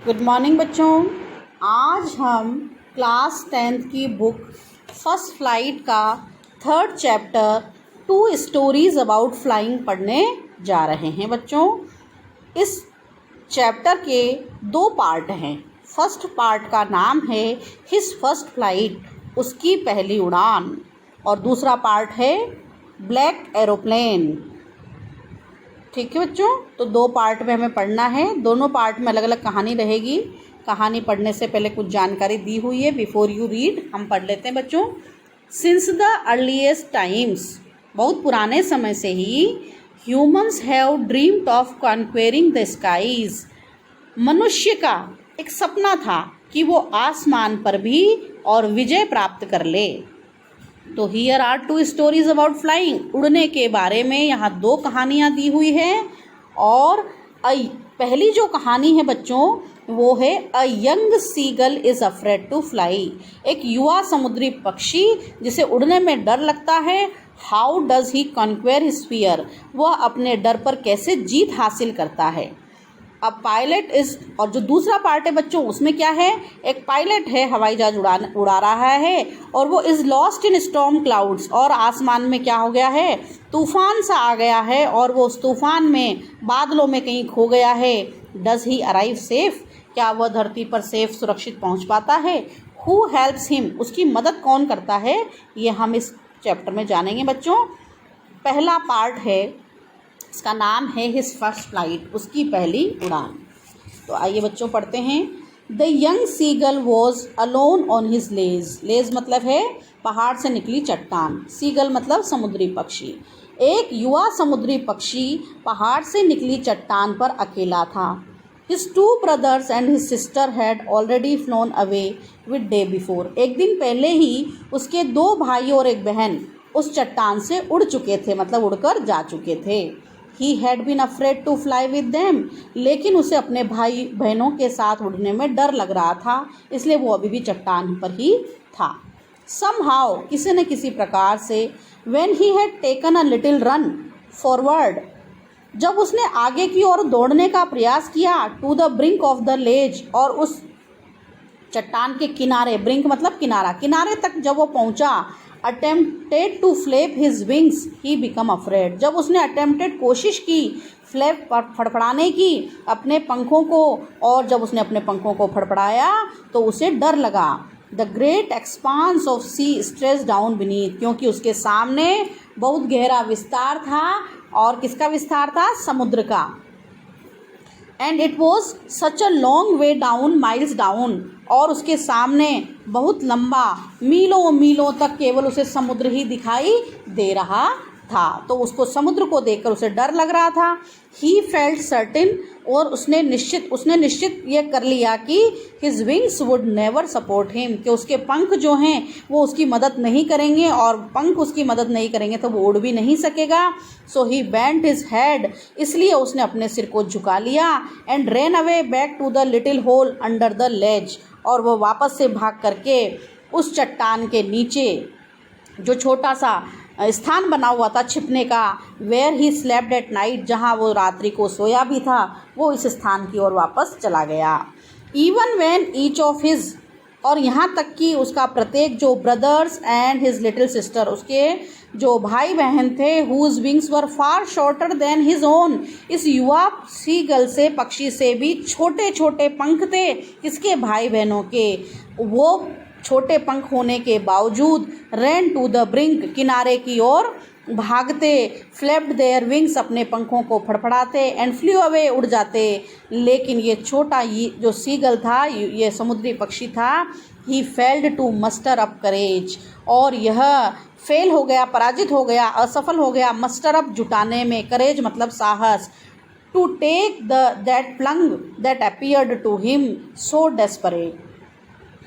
Good morning बच्चों। आज हम क्लास 10th की बुक फर्स्ट फ्लाइट का 3rd chapter 2 stories about flying पढ़ने जा रहे हैं। बच्चों, इस चैप्टर के 2 पार्ट हैं। फर्स्ट पार्ट का नाम है हिज फर्स्ट फ्लाइट, उसकी पहली उड़ान, और दूसरा पार्ट है ब्लैक एरोप्लेन। ठीक है बच्चों, तो 2 पार्ट में हमें पढ़ना है। दोनों पार्ट में अलग अलग कहानी रहेगी। कहानी पढ़ने से पहले कुछ जानकारी दी हुई है। बिफोर यू रीड हम पढ़ लेते हैं बच्चों। सिंस द अर्लीस्ट टाइम्स, बहुत पुराने समय से ही, humans have dreamed of conquering the skies, मनुष्य का एक सपना था कि वो आसमान पर भी और विजय प्राप्त कर ले। तो here are 2 stories about flying, उड़ने के बारे में यहाँ 2 कहानियाँ दी हुई हैं। और पहली जो कहानी है बच्चों वो है a young seagull is afraid to fly, एक युवा समुद्री पक्षी जिसे उड़ने में डर लगता है। How does he conquer his fear, वह अपने डर पर कैसे जीत हासिल करता है। अब पायलट इस, और जो दूसरा पार्ट है बच्चों उसमें क्या है, एक पायलट है, हवाई जहाज उड़ा रहा है, और वो is lost in storm clouds, और आसमान में क्या हो गया है, तूफान सा आ गया है, और वो उस तूफान में बादलों में कहीं खो गया है। डज ही अराइव सेफ, क्या वह धरती पर सेफ सुरक्षित पहुंच पाता है। हु हेल्प्स हिम, उसकी मदद कौन करता है, ये हम इस चैप्टर में जानेंगे बच्चों। पहला पार्ट है, इसका नाम है हिज फर्स्ट फ्लाइट, उसकी पहली उड़ान। तो आइए बच्चों पढ़ते हैं। The young seagull was alone on his ledge, ledge मतलब है पहाड़ से निकली चट्टान, सीगल मतलब समुद्री पक्षी। एक युवा समुद्री पक्षी पहाड़ से निकली चट्टान पर अकेला था। His 2 brothers and his sister had already phloem away with day before, एक दिन पहले ही उसके 2 भाई और एक बहन उस चट्टान से उड़ चुके थे, मतलब उड़कर जा चुके थे। He had been afraid to fly with them, लेकिन उसे अपने भाई बहनों के साथ उड़ने में डर लग रहा था, इसलिए वो अभी भी चट्टान पर ही था। Somehow, किसी न किसी प्रकार से, when he had taken a little run forward, जब उसने आगे की ओर दौड़ने का प्रयास किया, to the brink of the ledge, और उस चट्टान के किनारे, ब्रिंक मतलब किनारा, किनारे तक जब वो पहुंचा, attempted to flap his wings he become afraid, जब उसने अटेम्प्टेड कोशिश की फ्लैप फड़फड़ाने की अपने पंखों को, और जब उसने अपने पंखों को फड़फड़ाया तो उसे डर लगा। The great expanse of sea stretch down beneath, क्योंकि उसके सामने बहुत गहरा विस्तार था, और किसका विस्तार था, समुद्र का। And it was such a long way down, miles down, और उसके सामने बहुत लंबा, मीलों मीलों तक केवल उसे समुद्र ही दिखाई दे रहा था। तो उसको समुद्र को देखकर उसे डर लग रहा था। ही फेल्ट सर्टिन, और उसने निश्चित ये कर लिया कि his wings would never support him, कि उसके पंख जो हैं वो उसकी मदद नहीं करेंगे, और पंख उसकी मदद नहीं करेंगे तो वो उड़ भी नहीं सकेगा। So he bent his head, इसलिए उसने अपने सिर को झुका लिया। And ran away back to the little hole under the ledge, और वो वापस से भाग करके उस चट्टान के नीचे जो छोटा सा स्थान बना हुआ था छिपने का, where he slapped at night, जहाँ वो रात्रि को सोया भी था, वो इस स्थान की ओर वापस चला गया। Even when each of his, और यहाँ तक कि उसका प्रत्येक जो brothers and his little sister, उसके जो भाई बहन थे, हुज विंग्स वर फार शॉर्टर देन हिज ओन, इस युवा सीगल से, पक्षी से भी छोटे छोटे पंख थे इसके भाई बहनों के, वो छोटे पंख होने के बावजूद रैन टू द ब्रिंक, किनारे की ओर भागते, फ्लैप्ड देयर विंग्स, अपने पंखों को फड़फड़ाते, एंड फ्लू अवे, उड़ जाते। लेकिन ये छोटा जो सीगल था, ये समुद्री पक्षी था, he failed to muster up करेज, और यह फेल हो गया, पराजित हो गया, असफल हो गया मस्टर अप, जुटाने में, करेज मतलब साहस, to take that plunge that appeared to him so desperate,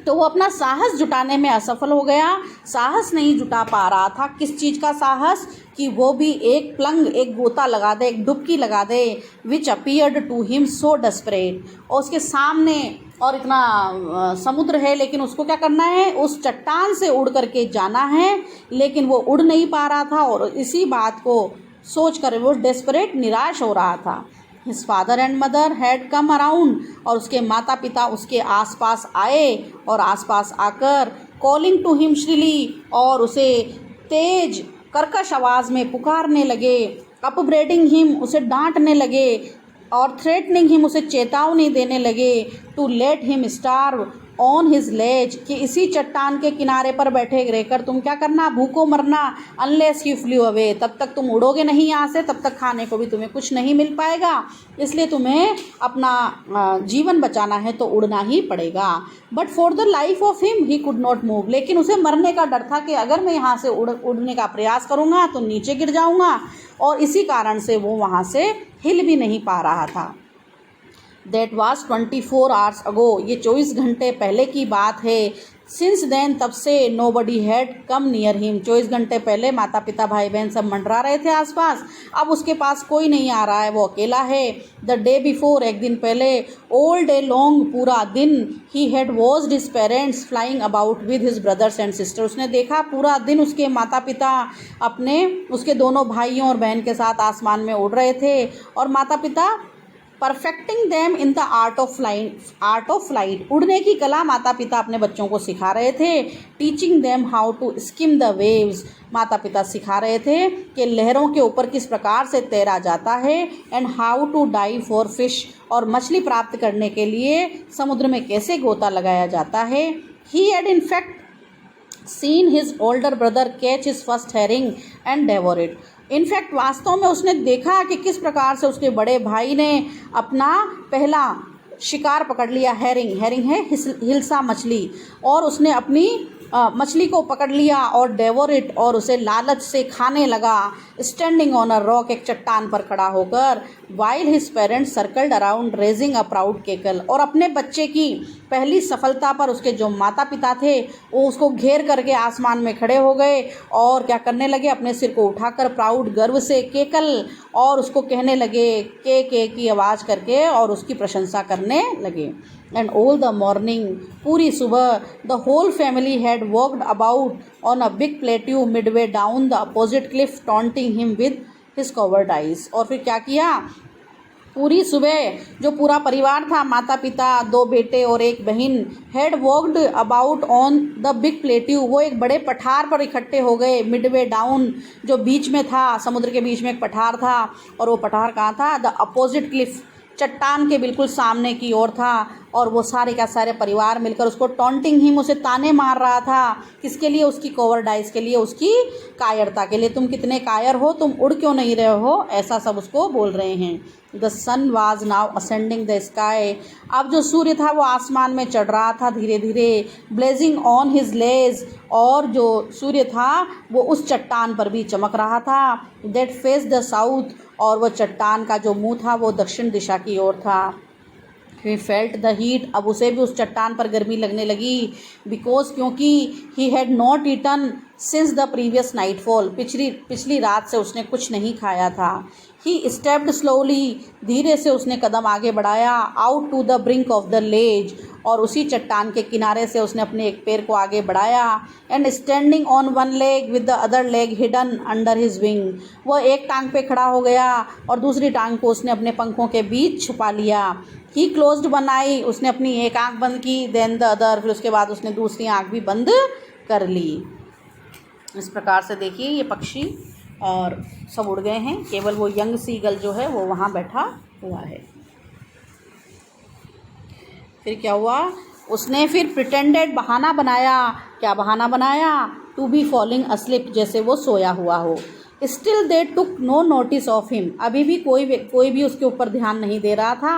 तो वो अपना साहस जुटाने में असफल हो गया, साहस नहीं जुटा पा रहा था। किस चीज़ का साहस, कि वो भी एक प्लंग, एक गोता लगा दे, एक डुबकी लगा दे, which appeared to him so desperate, और उसके सामने और इतना समुद्र है, लेकिन उसको क्या करना है, उस चट्टान से उड़ करके जाना है, लेकिन वो उड़ नहीं पा रहा था, और इसी बात को सोच कर वो डेस्परेट, निराश हो रहा था। His father and mother had come around, और उसके माता पिता उसके आसपास आए और आसपास आकर कॉलिंग टू हिम श्रीली, और उसे तेज कर्कश आवाज़ में पुकारने लगे, अपब्रेडिंग हिम, उसे डांटने लगे, और थ्रेटनिंग हिम, उसे चेतावनी देने लगे, to let him starve on his ledge, कि इसी चट्टान के किनारे पर बैठे रहकर तुम क्या करना, भूखों मरना, अनलेस यू फ्लू अवे, तब तक तुम उड़ोगे नहीं यहाँ से, तब तक खाने को भी तुम्हें कुछ नहीं मिल पाएगा, इसलिए तुम्हें अपना जीवन बचाना है तो उड़ना ही पड़ेगा। But for the life of him he could not move, लेकिन उसे मरने का डर था कि अगर मैं यहाँ से उड़ने का प्रयास करूँगा तो नीचे गिर जाऊँगा, और इसी कारण से वो वहाँ से हिल भी नहीं पा रहा था। That was 24 hours ago, ये 24 घंटे पहले की बात है। Since then, तब से nobody had come near him, 24 घंटे पहले माता पिता भाई बहन सब मंडरा रहे थे आसपास, अब उसके पास कोई नहीं आ रहा है, वो अकेला है। The day before, एक दिन पहले, all day long, पूरा दिन, he had watched his parents flying about with his brothers and sisters, उसने देखा पूरा दिन उसके माता पिता अपने उसके दोनों भाइयों और बहन के साथ आसमान में उड़ रहे थे, और माता पिता perfecting them in the art of flight, उड़ने की कला माता पिता अपने बच्चों को सिखा रहे थे। Teaching them how to skim the waves, माता पिता सिखा रहे थे कि लहरों के ऊपर किस प्रकार से तैरा जाता है। And how to dive for fish, और मछली प्राप्त करने के लिए समुद्र में कैसे गोता लगाया जाता है। He had in fact seen his older brother catch his first herring and devour it, in fact वास्तव में उसने देखा कि किस प्रकार से उसके बड़े भाई ने अपना पहला शिकार पकड़ लिया। हेरिंग है हिल्सा मछली, और उसने अपनी मछली को पकड़ लिया और डेवोर इट, और उसे लालच से खाने लगा। स्टैंडिंग ऑन अ रॉक, एक चट्टान पर खड़ा होकर। While his parents circled around raising a proud cackle, और अपने बच्चे की पहली सफलता पर उसके जो माता पिता थे वो उसको घेर करके आसमान में खड़े हो गए और क्या करने लगे, अपने सिर को उठाकर प्राउड गर्व से केकल, और उसको कहने लगे के की आवाज़ करके, और उसकी प्रशंसा करने लगे। एंड ऑल द मॉर्निंग, पूरी सुबह, the whole family had walked about on a big plateau midway down the opposite cliff taunting him with his cowardice, और फिर क्या किया, पूरी सुबह जो पूरा परिवार था, माता पिता, 2 बेटे और 1 बहन, had walked about on the big plateau, वो एक बड़े पठार पर इकट्ठे हो गए। मिडवे डाउन, जो बीच में था, समुद्र के बीच में एक पठार था, और वो पठार कहाँ था, द अपोजिट क्लिफ, चट्टान के बिल्कुल सामने की ओर था, और वो सारे का सारे परिवार मिलकर उसको टॉन्टिंग हिम, उसे ताने मार रहा था। किसके लिए, उसकी कोवर्डाइज के लिए, उसकी कायरता के लिए, तुम कितने कायर हो, तुम उड़ क्यों नहीं रहे हो, ऐसा सब उसको बोल रहे हैं। The sun was now ascending the sky, अब जो सूर्य था वो आसमान में चढ़ रहा था धीरे धीरे। ब्लेजिंग ऑन हिज लेज, और जो सूर्य था वो उस चट्टान पर भी चमक रहा था। दैट फेस द साउथ, और वह चट्टान का जो मुंह था वो दक्षिण दिशा की ओर था। ही फेल्ट द हीट, अब उसे भी उस चट्टान पर गर्मी लगने लगी। बिकॉज, क्योंकि he had not eaten since the previous nightfall, पिछली रात से उसने कुछ नहीं खाया था। ही स्टेप्ड स्लोली, धीरे से उसने कदम आगे बढ़ाया। Out to the brink of the ledge, और उसी चट्टान के किनारे से उसने अपने एक पैर को आगे बढ़ाया। And standing on one leg with the other leg hidden under his wing, वह एक टांग पे खड़ा हो गया और दूसरी टांग को उसने अपने पंखों के बीच छुपा लिया। ही क्लोज्ड वन आई, उसने अपनी एक आंख बंद की। देन द अदर, फिर उसके बाद उसने दूसरी आंख भी बंद कर ली। इस प्रकार से देखिए ये पक्षी और सब उड़ गए हैं, केवल वो यंग सीगल जो है वो वहाँ बैठा हुआ है। फिर क्या हुआ, उसने फिर प्रिटेंडेड, बहाना बनाया। क्या बहाना बनाया, टू बी फॉलिंग अस्लिप, जैसे वो सोया हुआ हो। Still they took no notice of him, अभी भी कोई भी उसके ऊपर ध्यान नहीं दे रहा था।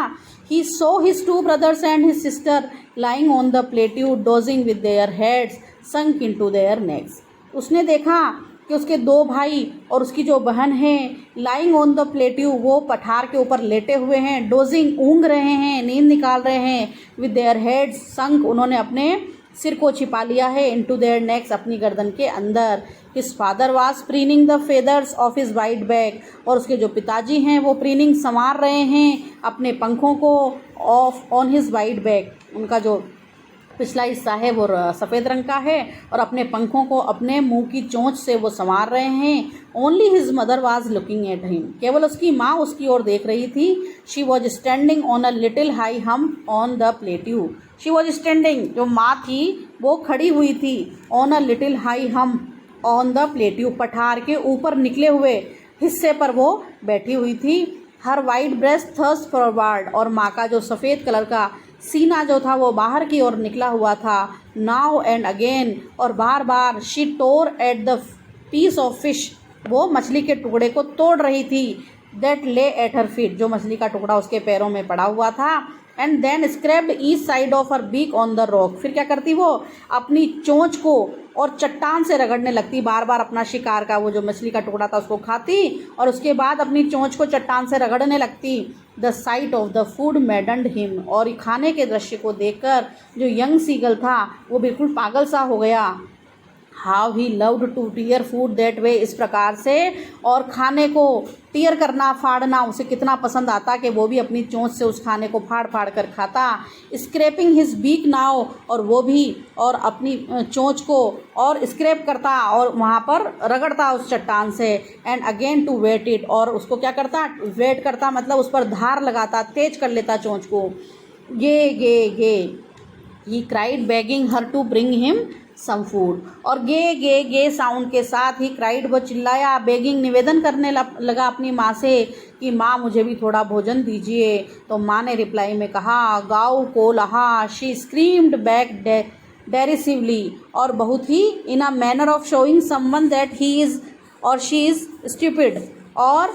He saw his 2 brothers and his sister lying on the plateau dozing with their heads sunk into their necks, उसने देखा कि उसके 2 भाई और उसकी जो बहन है लाइंग ऑन द प्लेट्यू, वो पठार के ऊपर लेटे हुए हैं। डोजिंग, ऊँग रहे हैं, नींद निकाल रहे हैं। विद देयर हेड्स संक, उन्होंने अपने सिर को छिपा लिया है। इनटू देयर नेक्स, अपनी गर्दन के अंदर। His father was preening the feathers of his white back, और उसके जो पिताजी हैं वो प्रीनिंग संवार रहे हैं अपने पंखों को। Of on his white back, उनका जो पिछला हिस्सा है वो सफ़ेद रंग का है और अपने पंखों को अपने मुंह की चोंच से वो संवार रहे हैं। Only his mother was looking at him, केवल उसकी माँ उसकी ओर देख रही थी। She was standing on a little high hump on the plateau. She was standing, जो माँ थी वो खड़ी हुई थी, on a little high hump on the plateau, पठार के ऊपर निकले हुए हिस्से पर वो बैठी हुई थी। हर वाइट ब्रेस्ट थर्स्ट फॉरवर्ड, और माँ का जो सफ़ेद कलर का सीना जो था वो बाहर की ओर निकला हुआ था। नाउ एंड अगेन, और बार बार। She tore at the piece of fish, वो मछली के टुकड़े को तोड़ रही थी। दैट ले एट हर फीट, जो मछली का टुकड़ा उसके पैरों में पड़ा हुआ था। And then scraped each side of her beak on the rock, फिर क्या करती वो, अपनी चोंच को और चट्टान से रगड़ने लगती, बार बार अपना शिकार का वो जो मछली का टुकड़ा था उसको खाती और उसके बाद अपनी चोंच को चट्टान से रगड़ने लगती। The site of the food मैडन्ड him, और खाने के दृश्य को देखकर जो यंग सीगल था वो बिल्कुल पागल सा हो गया। How he loved to tear food that way, इस प्रकार से, और खाने को टीयर करना, फाड़ना उसे कितना पसंद आता कि वो भी अपनी चोंच से उस खाने को फाड़ फाड़ कर खाता। स्क्रैपिंग हिज बीक नाउ, और वो भी और अपनी चोंच को और स्क्रैप करता और वहाँ पर रगड़ता उस चट्टान से। And again to whet it, और उसको क्या करता, वेट करता मतलब उस पर धार लगाता, तेज कर लेता चोंच को। Ga he cried begging her to bring him some food, और गे साउंड के साथ ही क्राइड, वो चिल्लाया, बेगिंग निवेदन करने लगा अपनी माँ से कि माँ मुझे भी थोड़ा भोजन दीजिए। तो माँ ने रिप्लाई में कहा, गाओ को लहा। शी स्क्रीम्ड बैक डेरिसिवली, और बहुत ही in a manner of showing someone that he is or she is stupid, और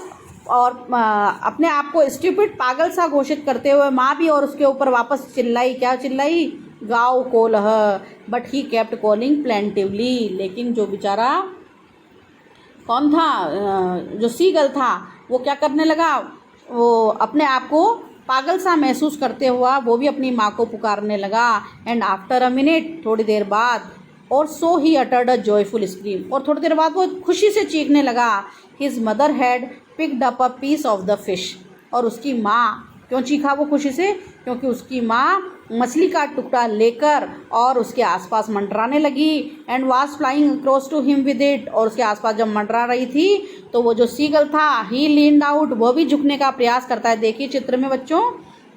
अपने आप को स्टूपिड, पागल सा घोषित करते हुए माँ भी और उसके ऊपर वापस चिल्लाई। क्या चिल्लाई, गाओ कोलह। But he kept calling plaintively, लेकिन जो बेचारा कौन था, जो सीगल था, वो क्या करने लगा, वो अपने आप को पागल सा महसूस करते हुआ वो भी अपनी माँ को पुकारने लगा। एंड आफ्टर अ मिनट, थोड़ी देर बाद, और so he uttered a joyful scream, और थोड़ी देर बाद वो खुशी से चीखने लगा। His mother had picked up a piece of the fish, और उसकी माँ, क्यों चीखा वो खुशी से, क्योंकि उसकी माँ मछली का टुकड़ा लेकर और उसके आसपास मंडराने लगी। And was flying across to him with it, और उसके आसपास जब मंडरा रही थी तो वो जो सीगल था, ही लीन्ड आउट, वो भी झुकने का प्रयास करता है। देखिए चित्र में बच्चों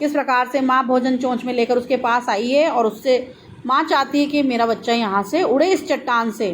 किस प्रकार से माँ भोजन चोंच में लेकर उसके पास आई है, और उससे माँ चाहती है कि मेरा बच्चा यहाँ से उड़े इस चट्टान से।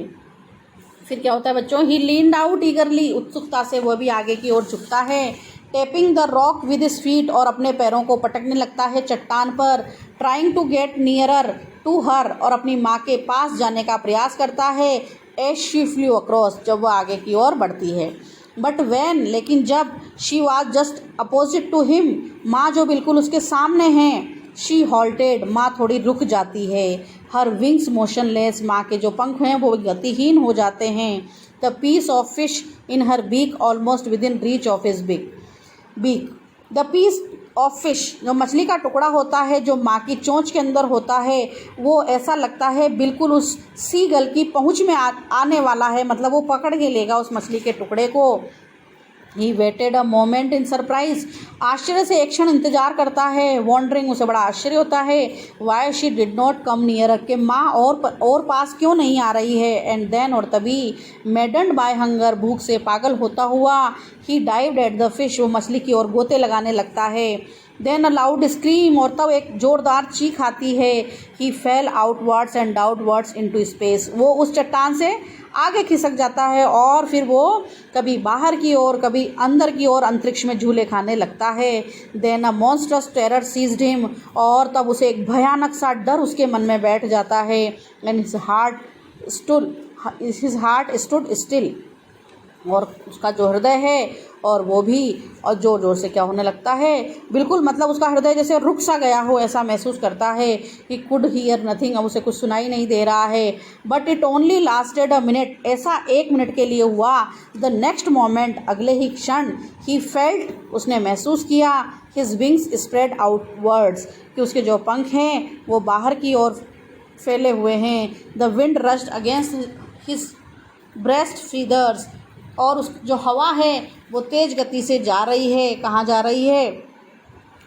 फिर क्या होता है बच्चों, ही लीन्ड आउट ईगरली, उत्सुकता से वो भी आगे की ओर झुकता है। Tapping the rock with his feet, और अपने पैरों को पटकने लगता है चट्टान पर। Trying to get nearer to her, और अपनी माँ के पास जाने का प्रयास करता है। एज शी फ्लू अक्रॉस, जब वो आगे की ओर बढ़ती है। बट वैन, लेकिन जब, she was just opposite to him, माँ जो बिल्कुल उसके सामने हैं, शी हॉल्टेड, माँ थोड़ी रुक जाती है। हर विंग्स मोशनलेस, माँ के जो पंख हैं वो गतिहीन हो जाते हैं। The piece of fish in her beak almost within reach of his beak. The piece of fish, जो मछली का टुकड़ा होता है जो माँ की चोंच के अंदर होता है, वो ऐसा लगता है बिल्कुल उस सीगल की पहुँच में आने वाला है, मतलब वो पकड़ के लेगा उस मछली के टुकड़े को। He waited a moment in surprise, आश्चर्य से एक क्षण इंतजार करता है। वॉन्डरिंग, उसे बड़ा आश्चर्य होता है। Why she did not come near, के माँ और पास क्यों नहीं आ रही है। एंड देन, और तभी, मेडन्ड बाय हंगर, भूख से पागल होता हुआ, ही डाइव्ड एट द फिश, वो मछली की ओर गोते लगाने लगता है। देन अ लाउड स्क्रीम, और तब एक जोरदार चीख आती है। He fell outwards and downwards into space, वो उस चट्टान से आगे खिसक जाता है और फिर वो कभी बाहर की ओर कभी अंदर की ओर अंतरिक्ष में झूले खाने लगता है। देन अ मॉन्स्टरस टेरर सीज्ड हिम, और तब उसे एक भयानक सा डर उसके मन में बैठ जाता है। And his heart stood still, और उसका जो हृदय है और वो भी और ज़ोर ज़ोर से क्या होने लगता है, बिल्कुल मतलब उसका हृदय जैसे रुक सा गया हो ऐसा महसूस करता है। ही कुड हियर नथिंग, अब उसे कुछ सुनाई नहीं दे रहा है। But it only lasted a minute, ऐसा 1 मिनट के लिए हुआ। द नेक्स्ट मोमेंट, अगले ही क्षण, ही फेल्ट, उसने महसूस किया, हिज विंग्स स्प्रेड आउटवर्ड्स, कि उसके जो पंख हैं वो बाहर की ओर फैले हुए हैं। The wind rushed against his breast feathers, और उस जो हवा है वो तेज़ गति से जा रही है, कहाँ जा रही है,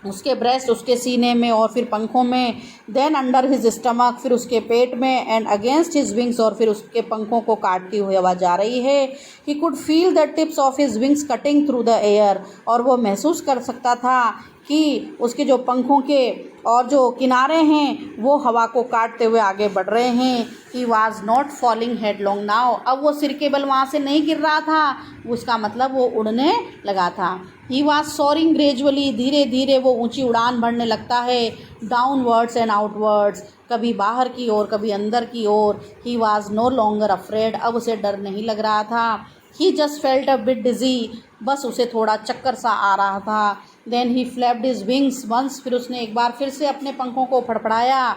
उसके ब्रेस्ट, उसके सीने में और फिर पंखों में, देन अंडर हिज स्टमक, फिर उसके पेट में, एंड अगेंस्ट हिज विंग्स, और फिर उसके पंखों को काटती हुई आवाज़ जा रही है। He could feel the tips of his wings cutting through the air, और वो महसूस कर सकता था कि उसके जो पंखों के और जो किनारे हैं वो हवा को काटते हुए आगे बढ़ रहे हैं। He was not falling headlong now, अब वो सिर के बल वहाँ से नहीं गिर रहा था, उसका मतलब वो उड़ने लगा था। ही वॉज सोरिंग ग्रेजुअली, धीरे धीरे वो ऊंची उड़ान भरने लगता है, डाउनवर्ड्स एंड आउटवर्ड्स, कभी बाहर की ओर कभी अंदर की ओर। He was no longer afraid, अब उसे डर नहीं लग रहा था। He just felt a bit dizzy, बस उसे थोड़ा चक्कर सा आ रहा था। Then he flapped his wings once, फिर उसने एक बार फिर से अपने पंखों को फड़फड़ाया।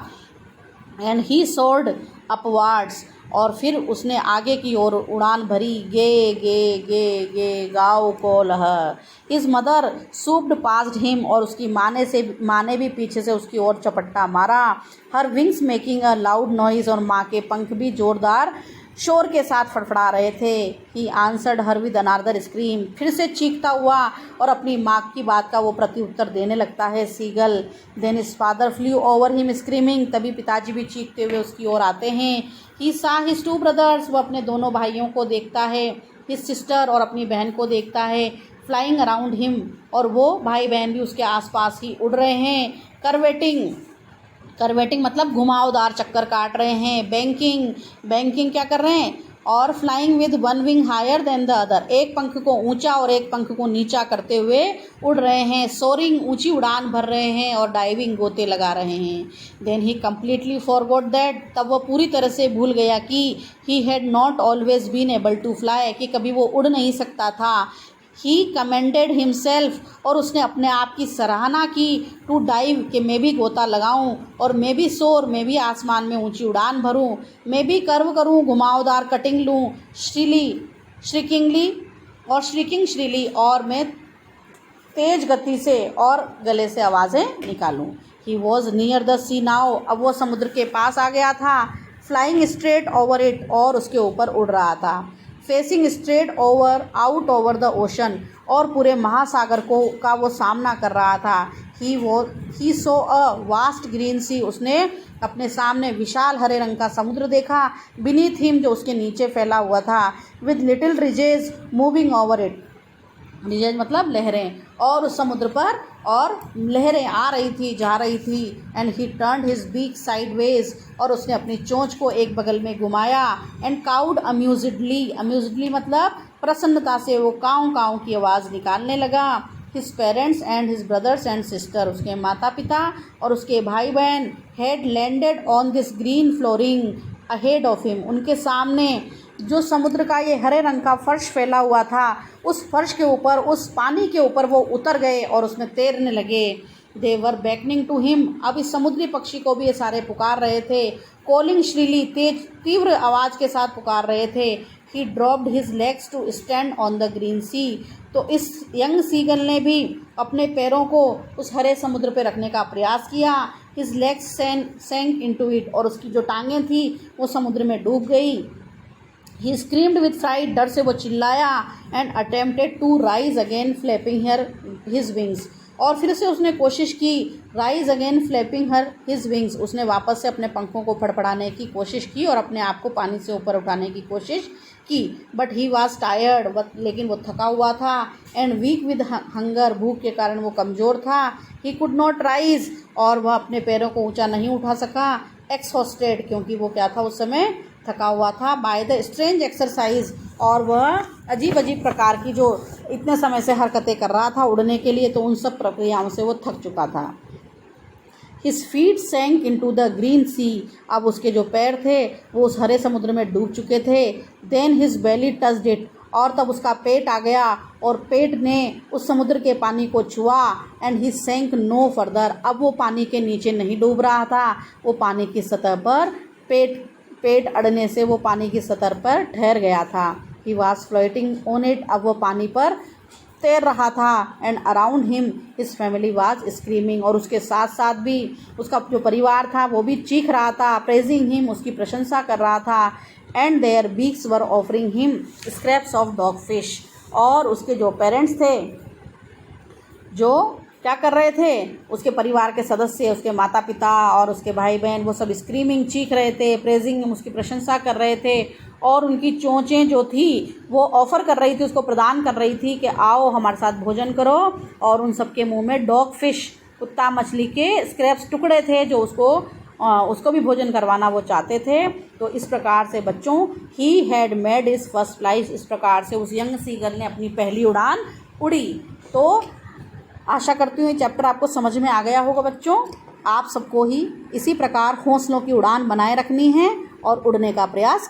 एंड ही सोर्ड अपवार्ड्स, और फिर उसने आगे की ओर उड़ान भरी। गे गे गे गे गाँव को लह। हिज मदर सूप्ड पास्ड हिम, और उसकी माँ ने भी पीछे से उसकी ओर चपट्टा मारा। हर wings making a loud noise, और माँ के पंख भी जोरदार शोर के साथ फड़फड़ा रहे थे। He answered her with another scream, फिर से चीखता हुआ और अपनी माँ की बात का वो प्रत्युत्तर देने लगता है seagull. Then his father flew over him screaming, तभी पिताजी भी चीखते हुए उसकी ओर आते हैं। ही सा हिज टू ब्रदर्स, वो अपने दोनों भाइयों को देखता है। हिज सिस्टर, और अपनी बहन को देखता है। फ्लाइंग अराउंड हिम, और वो भाई बहन भी उसके आसपास ही उड़ रहे हैं। करवेटिंग मतलब घुमावदार चक्कर काट रहे हैं। बैंकिंग क्या कर रहे हैं, और flying with one wing higher than the other, एक पंख को ऊंचा और एक पंख को नीचा करते हुए उड़ रहे हैं। सोरिंग ऊंची उड़ान भर रहे हैं, और डाइविंग गोते लगा रहे हैं। Then he completely forgot that, तब वह पूरी तरह से भूल गया कि he had not always been able to fly, कि कभी वो उड़ नहीं सकता था। ही कमेंडेड हिमसेल्फ, और उसने अपने आप की सराहना की। टू डाइव, कि मैं भी गोता लगाऊं, और मैं भी सोर, मैं भी आसमान में ऊंची उड़ान भरूं, मैं भी कर्व करूं, घुमावदार कटिंग लूं, श्रीकिंग श्रीली, और मैं तेज गति से और गले से आवाज़ें निकालूं। He was near the sea now, अब वो समुद्र के पास आ गया था। फ्लाइंग स्ट्रेट ओवर इट, और उसके ऊपर उड़ रहा था। Facing straight out over the ocean, और पूरे महासागर का वो सामना कर रहा था। He so a vast green सी, उसने अपने सामने विशाल हरे रंग का समुद्र देखा। बीनीथ हिम, जो उसके नीचे फैला हुआ था। With little ridges moving over it, ridges मतलब लहरें, और उस समुद्र पर और लहरें आ रही थी, जा रही थी। And he turned his beak sideways, और उसने अपनी चोंच को एक बगल में घुमाया। एंड काउड अम्यूज्डली मतलब प्रसन्नता से वो काऊ काऊ की आवाज़ निकालने लगा। His parents and his brothers and sister, उसके माता पिता और उसके भाई बहन, had landed on this green flooring ahead of him, उनके सामने जो समुद्र का ये हरे रंग का फर्श फैला हुआ था, उस फर्श के ऊपर, उस पानी के ऊपर वो उतर गए और उसमें तैरने लगे। दे वर बैकनिंग टू हिम, अब इस समुद्री पक्षी को भी ये सारे पुकार रहे थे। कॉलिंग श्रीली, तेज तीव्र आवाज़ के साथ पुकार रहे थे। He dropped his legs to stand on the green sea, तो इस यंग सीगल ने भी अपने पैरों को उस हरे समुद्र पर रखने का प्रयास किया। हिज लेग्स सैंक इनटू इट, और उसकी जो टांगें थी वो समुद्र में डूब गई। ही स्क्रीम्ड विथ फ्राइट, डर से वो चिल्लाया। And attempted to rise again flapping his wings, और फिर से उसने कोशिश की। Rise again flapping his wings, उसने वापस से अपने पंखों को फड़फड़ाने की कोशिश की और अपने आप को पानी से ऊपर उठाने की कोशिश की। बट ही वॉज टायर्ड, लेकिन वो थका हुआ था। एंड वीक विद हंगर, भूख के कारण वो कमज़ोर था। ही कुड नॉट राइज, और वह अपने पैरों को ऊंचा नहीं उठा सका। एक्सहॉस्टेड, क्योंकि वो क्या था, उस समय थका हुआ था। बाय द स्ट्रेंज एक्सरसाइज, और वह अजीब अजीब प्रकार की जो इतने समय से हरकतें कर रहा था उड़ने के लिए, तो उन सब प्रक्रियाओं से वो थक चुका था। His feet sank into the green sea, अब उसके जो पैर थे वो उस हरे समुद्र में डूब चुके थे। Then his belly touched it, और तब उसका पेट आ गया और पेट ने उस समुद्र के पानी को छुआ। एंड ही सैंक नो फर्दर, अब वो पानी के नीचे नहीं डूब रहा था, वो पानी की सतह पर पेट अड़ने से वो पानी की सतह पर ठहर गया था। He was floating on it, अब वो पानी पर तैर रहा था। And around him his family was screaming, और उसके साथ साथ भी उसका जो परिवार था वो भी चीख रहा था। प्रेजिंग हिम, उसकी प्रशंसा कर रहा था। And their beaks were offering him scraps of dog fish, और उसके जो पेरेंट्स थे जो क्या कर रहे थे, उसके परिवार के सदस्य, उसके माता पिता और उसके भाई बहन, वो सब स्क्रीमिंग चीख रहे थे, प्रेजिंग, उसकी प्रशंसा कर रहे थे। और उनकी चोंचें जो थी वो ऑफ़र कर रही थी, उसको प्रदान कर रही थी कि आओ हमारे साथ भोजन करो। और उन सबके मुंह में डॉग फिश, कुत्ता मछली के स्क्रैप्स, टुकड़े थे जो उसको भी भोजन करवाना वो चाहते थे। तो इस प्रकार से बच्चों, he had made his first flight, इस प्रकार से उस यंग सीगल ने अपनी पहली उड़ान उड़ी। तो आशा करती हूँ ये चैप्टर आपको समझ में आ गया होगा बच्चों। आप सबको ही इसी प्रकार हौसलों की उड़ान बनाए रखनी है और उड़ने का प्रयास